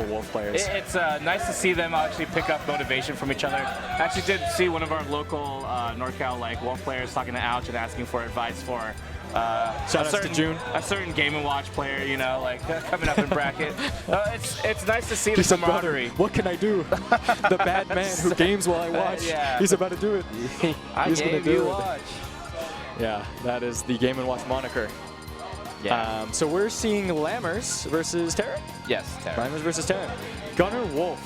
Wolf players. It's nice to see them actually pick up motivation from each other. I actually did see one of our local NorCal Wolf players talking to Ouch and asking for advice for Shout out to June. A certain Game & Watch player, you know, like coming up in bracket. It's nice to see the camaraderie. What can I do? The bad man who games while I watch. Yeah. He's about to do it. He's going to do it. Watch. Yeah, that is the Game & Watch moniker. Yeah. So we're seeing Lammers versus Terra? Yes, Terra. Lammers versus Terra. Gunner Wolf.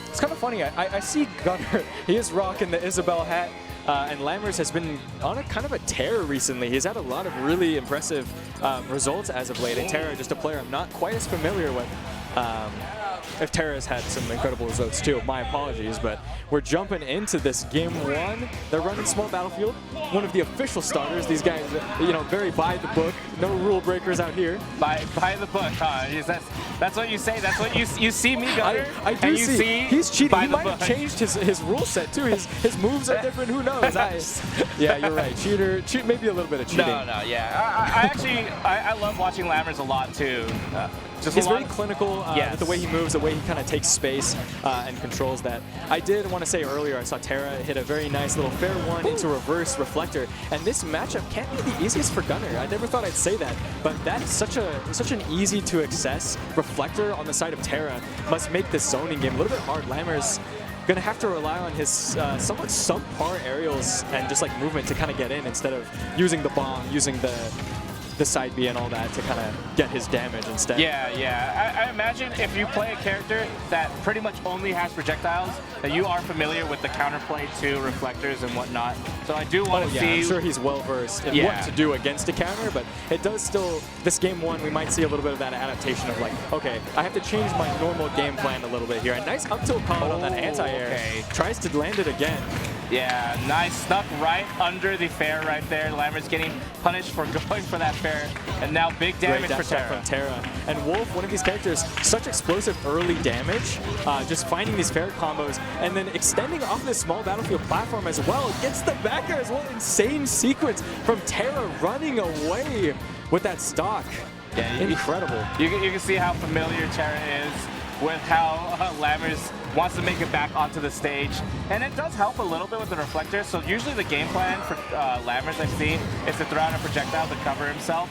It's kind of funny. I see Gunner. He is rocking the Isabel hat. And Lammers has been on a kind of a tear recently. He's had a lot of really impressive results as of late. And Terra, just a player I'm not quite as familiar with. If Terra's had some incredible results too, my apologies, but we're jumping into this game 1. They're running Small Battlefield, one of the official starters. These guys, you know, very by the book, no rule breakers out here. By the book, huh? That's what you say. That's what you see me, Gunner. I do see. He's cheating. He might have changed his rule set too. His moves are different. Who knows? Yeah, you're right. Cheat, maybe a little bit of cheating. No, yeah. I actually love watching Lammers a lot too. He's very clinical with the way he moves, the way he kind of takes space and controls that. I did want to say earlier, I saw Terra hit a very nice little fair one into reverse reflector, and this matchup can't be the easiest for Gunner. I never thought I'd say that, but that's such an easy to access reflector on the side of Terra must make this zoning game a little bit hard. Lammers gonna have to rely on his somewhat subpar aerials and just like movement to kind of get in instead of using the bomb, using the side B and all that to kind of get his damage instead. Yeah. I imagine if you play a character that pretty much only has projectiles, that you are familiar with the counterplay to reflectors and whatnot. So I do want to see. I'm sure he's well versed in what to do against a counter, but it does still. This game 1, we might see a little bit of that adaptation of like, okay, I have to change my normal game plan a little bit here. A nice up tilt combo on that anti-air. Okay. Tries to land it again. Yeah, nice. Stuck right under the fair right there. Lammers getting punished for going for that fair. And now big damage for Terra. From Terra. And Wolf, one of these characters, such explosive early damage, just finding these fair combos, and then extending off this Small Battlefield platform as well. Gets the backer as well. Insane sequence from Terra running away with that stock. Yeah, incredible. You can see how familiar Terra is with how Lammers wants to make it back onto the stage. And it does help a little bit with the reflector. So usually the game plan for Lammers I've seen is to throw out a projectile to cover himself.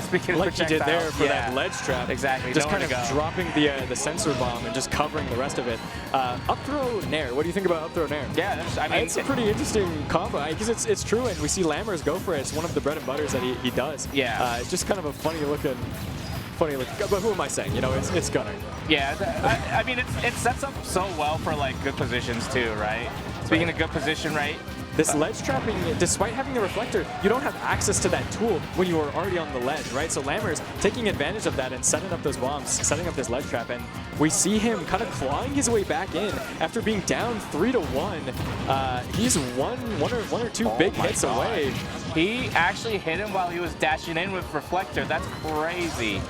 Speaking of like he did there for that ledge trap. Exactly. Just kind of dropping the sensor bomb and just covering the rest of it. Up throw Nair. What do you think about up throw Nair? Yeah, I mean, it's a pretty interesting combo because it's true, and we see Lammers go for it. It's one of the bread and butters that he does. Yeah. It's just kind of a funny looking, but who am I saying? You know, it's Gunner. Yeah, I mean, it sets up so well for like good positions too, right? Speaking of good position, right? This ledge trapping, despite having the reflector, you don't have access to that tool when you are already on the ledge, right? So Lammers taking advantage of that and setting up those bombs, setting up this ledge trap, and we see him kind of clawing his way back in after being down 3-1. He's one or two big hits away. He actually hit him while he was dashing in with reflector. That's crazy.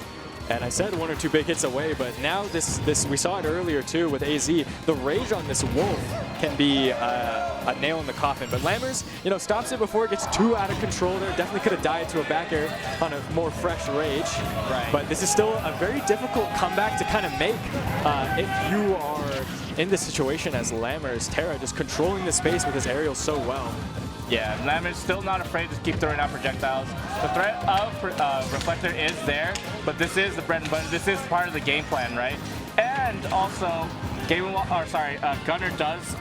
And I said 1 or 2 big hits away, but now this we saw it earlier too with AZ. The rage on this Wolf can be a nail in the coffin, but Lammers, stops it before it gets too out of control there. Definitely could have died to a back air on a more fresh rage. Right. But this is still a very difficult comeback to kind of make if you are in this situation as Lammers. Terra just controlling the space with his aerial so well. Yeah, Lammers still not afraid to keep throwing out projectiles. The threat of reflector is there, but this is the bread and butter. This is part of the game plan, right? And also, Gunner does.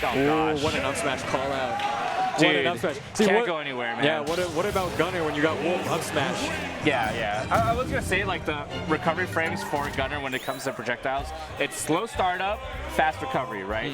Gosh! What an up smash call out! Dude, what an up smash! Can't go anywhere, man. Yeah. What about Gunner when you got Wolf up smash? Yeah. I was gonna say like the recovery frames for Gunner when it comes to projectiles, it's slow startup, fast recovery, right?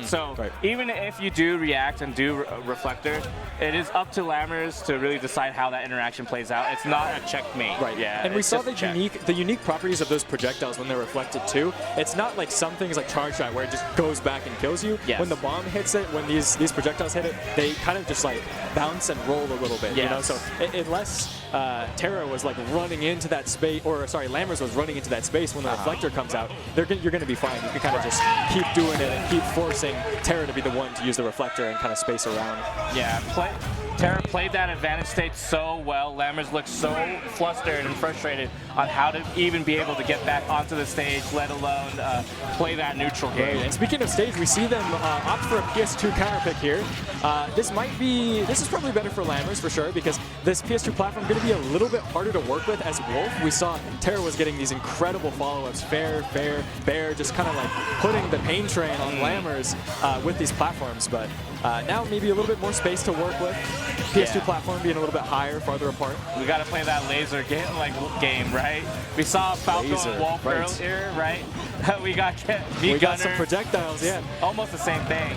Even if you do react and do reflector, it is up to Lammers to really decide how that interaction plays out. It's not a checkmate. Right. Yeah. And we saw the unique properties of those projectiles when they're reflected too. It's not like some things like charge shot where it just goes back and kills you. Yes. When the bomb hits it, when these projectiles hit it, they kind of just like bounce and roll a little bit. Yes. So unless Terra was like running into that space, Lammers was running into that space when the reflector comes out, you're going to be fine. You can kind of just keep doing it and keep forcing Terra to be the one to use the reflector and kind of space around. Yeah, Terra played that advantage state so well. Lammers looked so flustered and frustrated on how to even be able to get back onto the stage, let alone play that neutral game. Right. And speaking of stage, we see them opt for a PS2 counter pick here. This is probably better for Lammers for sure, because this PS2 platform is going to be a little bit harder to work with as Wolf. We saw Terra was getting these incredible follow-ups, fair, bear, just kind of like putting the pain train on Lammers with these platforms. But now maybe a little bit more space to work with. PS2 platform being a little bit higher, farther apart. We got to play that laser game, right? We saw Falco and Wolf earlier, right? We got some projectiles, yeah. Almost the same thing.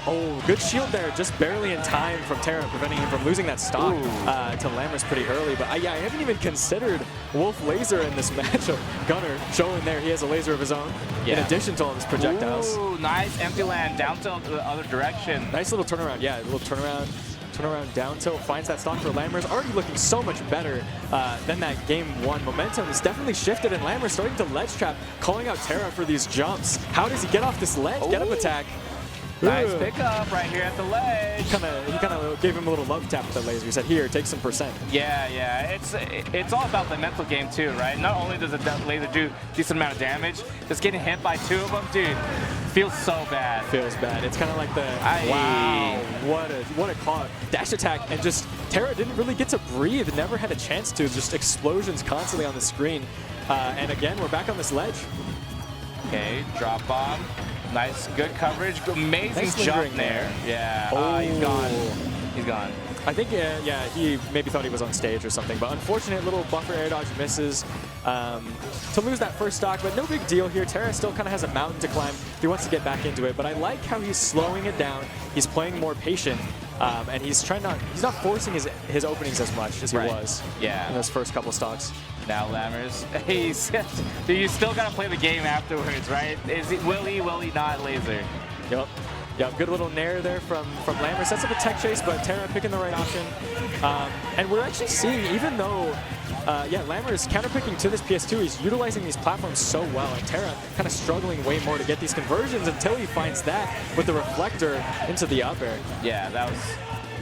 Oh, good shield there, just barely in time from Terra, preventing him from losing that stock to Lammers pretty early. But yeah, I haven't even considered Wolf laser in this matchup. Gunner showing there he has a laser of his own, in addition to all his projectiles. Ooh, nice empty land, down tilt to the other direction. Nice little turnaround, yeah, a little turnaround down tilt, finds that stock for Lammers, already looking so much better than that game one. Momentum is definitely shifted, and Lammers starting to ledge trap, calling out Terra for these jumps. How does he get off this ledge? Get up attack. Nice pickup right here at the ledge. He kind of gave him a little love tap with the laser. He said, "Here, take some percent." Yeah. It's all about the mental game too, right? Not only does the laser do a decent amount of damage, just getting hit by two of them, dude, feels so bad. Feels bad. It's kind of like the wow, what a call. Dash attack, and just Terra didn't really get to breathe. Never had a chance to. Just explosions constantly on the screen. And again, we're back on this ledge. Okay, drop bomb. Nice, good coverage. Amazing jump there. Yeah. Oh, he's gone. He's gone. I think, yeah, he maybe thought he was on stage or something, but unfortunate little buffer air dodge misses to lose that first stock, but no big deal here. Terra still kind of has a mountain to climb. He wants to get back into it, but I like how he's slowing it down. He's playing more patient, and he's not forcing his openings as much as he was in those first couple stocks. Now Lammers, you still got to play the game afterwards, right? Will he not laser? Yep, good little nair there from Lammers. Sets up a tech chase, but Terra picking the right option. And we're actually seeing, even though, Lammers counterpicking to this PS2, he's utilizing these platforms so well, and Terra kind of struggling way more to get these conversions until he finds that with the reflector into the up air. Yeah, that was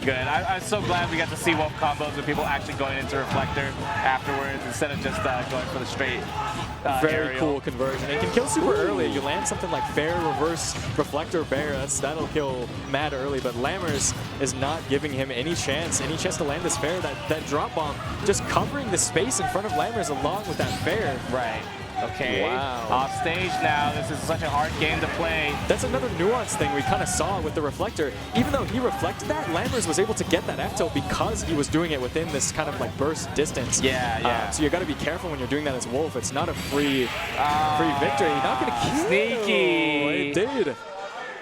good. I'm so glad we got to see Wolf combos with people actually going into reflector afterwards instead of just going for the straight Very aerial. cool conversion. It can kill super early. You land something like fair, reverse, reflector, bear, that'll kill mad early, but Lammers is not giving him any chance to land this fair. That drop bomb just covering the space in front of Lammers along with that fair. Right. Okay, wow. Off stage now. This is such a hard game to play. That's another nuance thing we kind of saw with the reflector. Even though he reflected that, Lammers was able to get that F tilt because he was doing it within this kind of like burst distance. Yeah. So you got to be careful when you're doing that as Wolf. It's not a free victory. You're not going to kill. Sneaky. It did.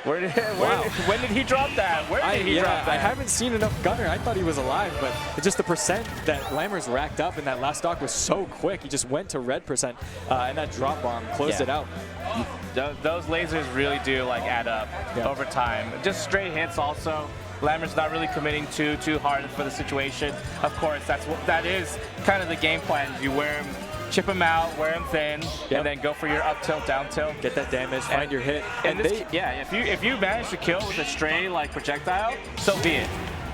When did he drop that? Where did he drop that? I haven't seen enough Gunner. I thought he was alive, but it's just the percent that Lammers racked up in that last stock was so quick. He just went to red percent, and that drop bomb closed it out. Those lasers really do add up over time. Just straight hits also. Lammers not really committing too hard for the situation. Of course, that is kind of the game plan. You wear him, chip him out, wear him thin, and then go for your up tilt, down tilt. Get that damage, find your hit. And if you manage to kill with a stray projectile, so be it.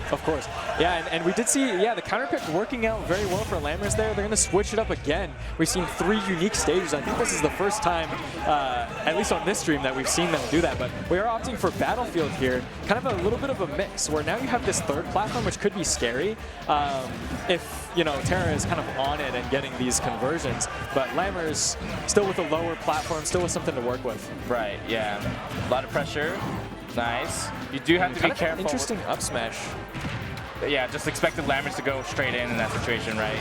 Of course. Yeah, and we did see, the counter pick working out very well for Lammers there. They're going to switch it up again. We've seen 3 unique stages. I think this is the first time, at least on this stream, that we've seen them do that. But we are opting for Battlefield here. Kind of a little bit of a mix, where now you have this third platform, which could be scary if, Terra is kind of on it and getting these conversions. But Lammers still with a lower platform, still with something to work with. Right, yeah. A lot of pressure. Nice. You do have to be careful. Interesting up smash. Yeah, just expected Lammers to go straight in that situation, right?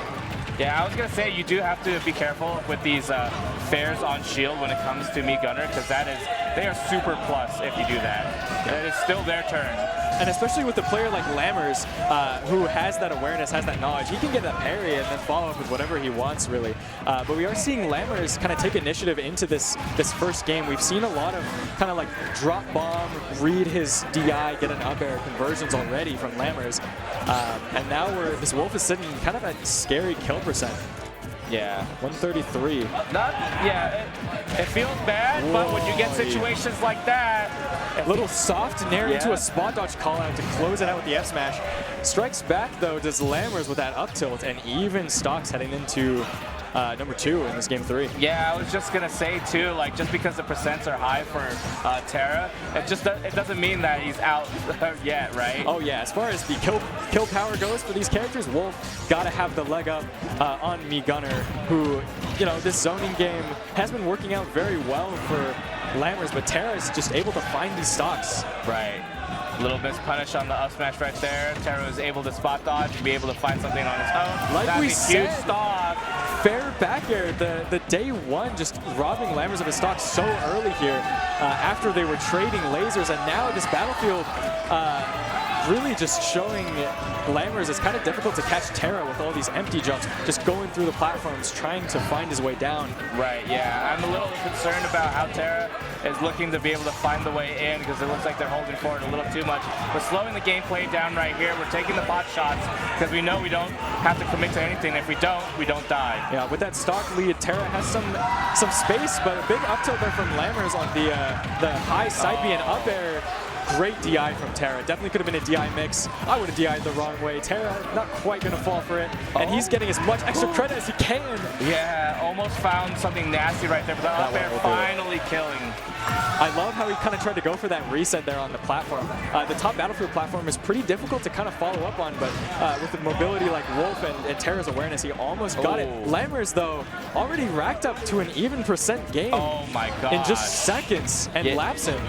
Yeah, I was going to say you do have to be careful with these fairs on shield when it comes to me Gunner, because they are super plus if you do that. It is still their turn. And especially with a player like Lammers, who has that awareness, has that knowledge, he can get that parry and then follow up with whatever he wants, really. But we are seeing Lammers kind of take initiative into this first game. We've seen a lot of kind of drop bomb, read his DI, get an up air conversions already from Lammers. And now this Wolf is sitting kind of at scary kill percent. Yeah. 133. It feels bad, but when you get situations like that. Little soft nair into a spot dodge call out to close it out with the F smash. Strikes back though, does Lammers with that up tilt, and even stocks heading into number 2 in this game 3. Yeah, I was just gonna say too, like just because the percents are high for Terra, it doesn't mean that he's out yet, right? Oh yeah, as far as the kill power goes for these characters, Wolf gotta have the leg up on me Gunner, who, you know, this zoning game has been working out very well for Lammers, but Terra is just able to find these stocks. Right. A little miss punish on the up smash right there. Terra was able to spot dodge and be able to find something on his own. Like That's we a said, huge stock. Fair back air, the day one just robbing Lammers of his stock so early here after they were trading lasers, and now this battlefield really just showing Lammers it's kind of difficult to catch Terra with all these empty jumps, just going through the platforms, trying to find his way down. Right, yeah. I'm a little concerned about how Terra is looking to be able to find the way in, because it looks like they're holding forward a little too much. We're slowing the gameplay down right here. We're taking the pot shots because we know we don't have to commit to anything. If we don't die. Yeah, with that stock lead, Terra has some space, but a big up tilt there from Lammers on the high side B and up air. Great DI from Terra. Definitely could have been a DI mix. I would have DI'd the wrong way. Terra not quite going to fall for it. And he's getting as much extra credit as he can. Yeah, almost found something nasty right there. But the up air finally killing. I love how he kind of tried to go for that reset there on the platform. The top battlefield platform is pretty difficult to kind of follow up on, but with the mobility like Wolf and Terra's awareness, he almost got it. Lammers, though, already racked up to an even % game. Oh my god. In just seconds and laps him.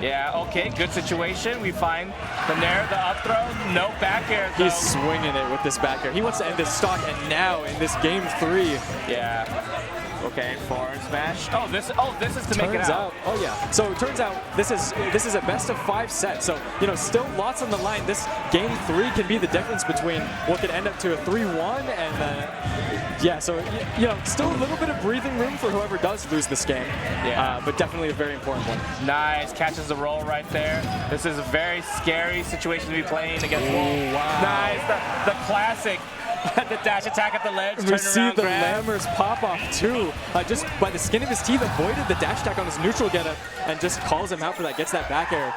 Yeah, okay, good situation. We find the nair, the up throw, no back air though. He's swinging it with this back air. He wants to end this stock, and now in this game 3. Yeah. Okay, forward smash. Oh, this is to make it out. Oh yeah. So it turns out this is a best of 5 set. So, you know, still lots on the line. This game 3 can be the difference between what could end up to a 3-1 and yeah. So you know, still a little bit of breathing room for whoever does lose this game. Yeah. But definitely a very important one. Nice, catches the roll right there. This is a very scary situation to be playing against Wolf. Wow. Nice, the classic. The dash attack at the ledge, we see the Lammers pop off too. Just by the skin of his teeth, avoided the dash attack on his neutral getup and just calls him out for that. Gets that back air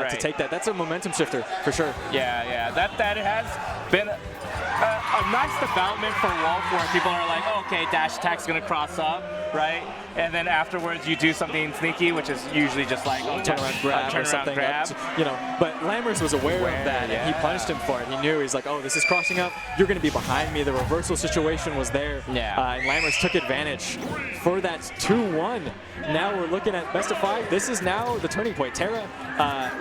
to take that. That's a momentum shifter for sure. Yeah. That has been a nice development for Wolf, where people are like, oh, okay, dash attack's gonna cross up, right? And then afterwards you do something sneaky, which is usually just like turn around grab or something. You know, but Lammers was aware of that, and he punished him for it. He knew, he's like, oh, this is crossing up. You're going to be behind me. The reversal situation was there. Yeah. And Lammers took advantage for that 2-1. Now we're looking at best of 5. This is now the turning point. Terra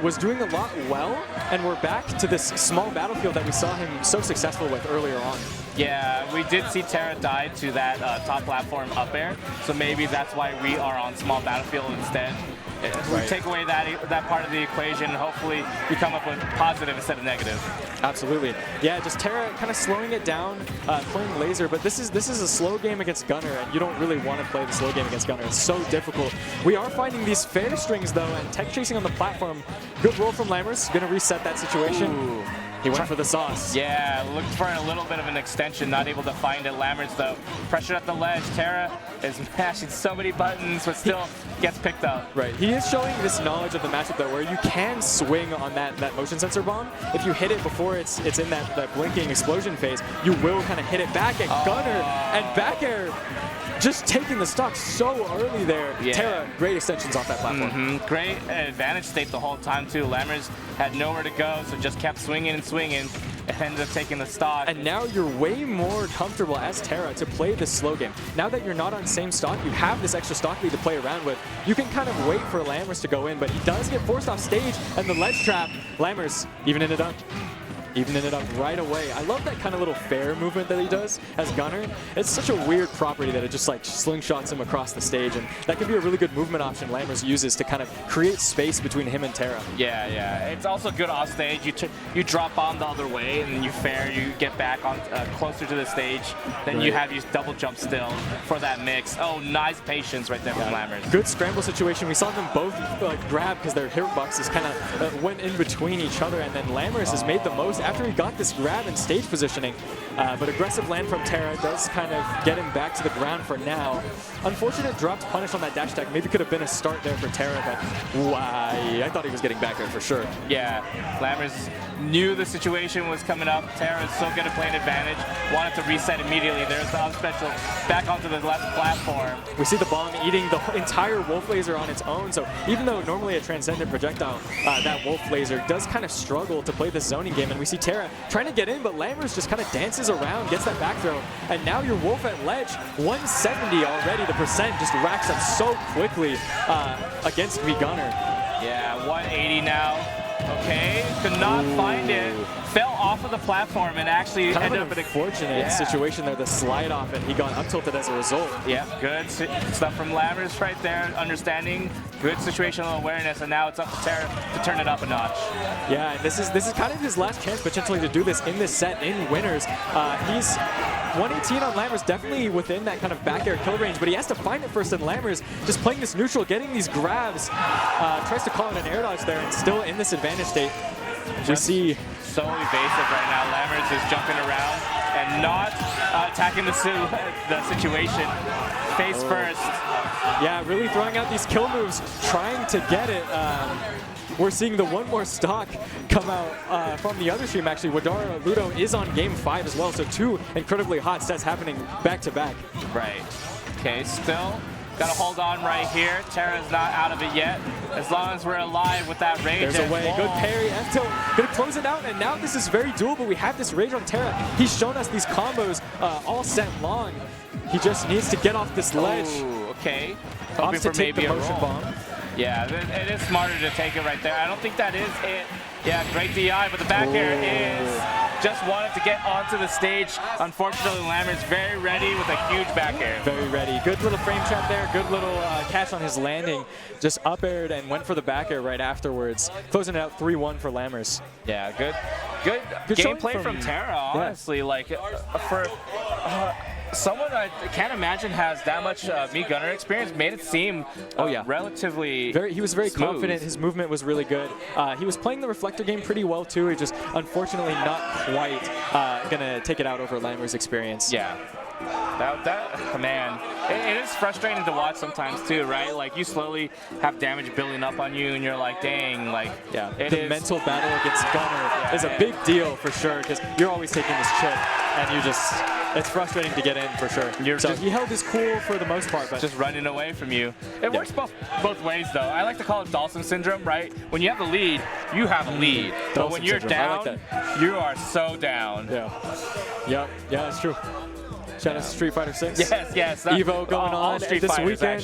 was doing a lot well, and we're back to this small battlefield that we saw him so successful with earlier on. Yeah, we did see Terra die to that top platform up air, so maybe that's why we are on small battlefield instead. We take away that part of the equation, and hopefully we come up with positive instead of negative. Absolutely. Yeah, just Terra kind of slowing it down, playing laser, but this is a slow game against Gunner, and you don't really want to play the slow game against Gunner. It's so difficult. We are finding these fair strings, though, and tech chasing on the platform. Good roll from Lammers. Going to reset that situation. Ooh. He went for the sauce. Yeah, looked for a little bit of an extension, not able to find it. Lammers, though, pressured at the ledge. Terra is mashing so many buttons, but still gets picked up. Right. He is showing this knowledge of the matchup, though, where you can swing on that motion sensor bomb. If you hit it before it's in that blinking explosion phase, you will kind of hit it back at Gunner, and back air. Just taking the stock so early there. Yeah. Terra, great extensions off that platform. Great advantage state the whole time, too. Lammers had nowhere to go, so just kept swinging and swinging, and ended up taking the stock. And now you're way more comfortable as Terra to play this slow game. Now that you're not on same stock, you have this extra stock lead to play around with. You can kind of wait for Lammers to go in, but he does get forced off stage, and the ledge trap, Lammers evening it up. Evening it up right away. I love that kind of little fair movement that he does as Gunner. It's such a weird property that it just like slingshots him across the stage, and that can be a really good movement option Lammers uses to kind of create space between him and Terra. Yeah. It's also good off stage. You drop bomb the other way, and then you fair. You get back on closer to the stage. Then you have your double jump still for that mix. Oh, nice patience right there from Lammers. Good scramble situation. We saw them both grab because their hitboxes kind of went in between each other, and then Lammers has made the most after he got this grab and stage positioning. But aggressive land from Terra does kind of get him back to the ground for now. Unfortunate dropped punish on that dash attack. Maybe could have been a start there for Terra, but why? I thought he was getting back there for sure. Yeah, Lammers knew the situation was coming up. Terra is so good at playing advantage. Wanted to reset immediately. There's the up special back onto the left platform. We see the bomb eating the entire Wolf Laser on its own. So even though normally a transcendent projectile, that Wolf Laser does kind of struggle to play the zoning game. And we see Terra trying to get in, but Lammers just kind of dances around, gets that back throw. And now your Wolf at ledge, 170 already. The percent just racks up so quickly against V-Gunner. Yeah, 180 now. Okay, could not find it. Fell off of the platform and actually ended up in a fortunate situation there. The slide off, and he got up tilted as a result. Yeah, good stuff from Lammers right there. Understanding, good situational awareness, and now it's up to Terra to turn it up a notch. Yeah, and this is kind of his last chance potentially to do this in this set in winners. He's 118 on Lammers, definitely within that kind of back air kill range, but he has to find it first, and Lammers just playing this neutral, getting these grabs, tries to call it an air dodge there, and still in this advantage state. We see so evasive right now. Lammers is jumping around and not attacking the situation face first. Yeah, really throwing out these kill moves, trying to get it. We're seeing the one more stock come out from the other stream, actually. Wadara Ludo is on game 5 as well, so 2 incredibly hot sets happening back to back. Right. Okay, still got to hold on right here. Terra's not out of it yet. As long as we're alive with that rage. There's a way. Good parry. F-tilt. Gonna close it out, and now this is very doable. We have this rage on Terra. He's shown us these combos all set long. He just needs to get off this ledge. Ooh, okay. Hoping for maybe a motion bomb. Yeah, it is smarter to take it right there. I don't think that is it. Yeah, great DI, but the back air is just wanted to get onto the stage. Unfortunately, Lammers very ready with a huge back air. Very ready. Good little frame trap there. Good little catch on his landing. Just up aired and went for the back air right afterwards. Closing it out 3-1 for Lammers. Yeah, good gameplay from Terra, honestly. Yeah. Like, for someone I can't imagine has that much V-Gunner experience, made it seem relatively he was very smooth. Confident. His movement was really good. He was playing the reflector game pretty well too. He just unfortunately not quite gonna take it out over Lammers' experience. Yeah. Man, it is frustrating to watch sometimes too, right? Like, you slowly have damage building up on you, and you're like, dang, like, the mental battle against Gunner is a big deal for sure, because you're always taking this chip, and you just, it's frustrating to get in for sure. So he held his cool for the most part, but just running away from you. It works both ways though. I like to call it Dawson syndrome, right? When you have the lead, you have a lead. But when you're down, you are so down. Yeah, it's true. Shout out to Street Fighter 6. Yes. Evo going on this weekend.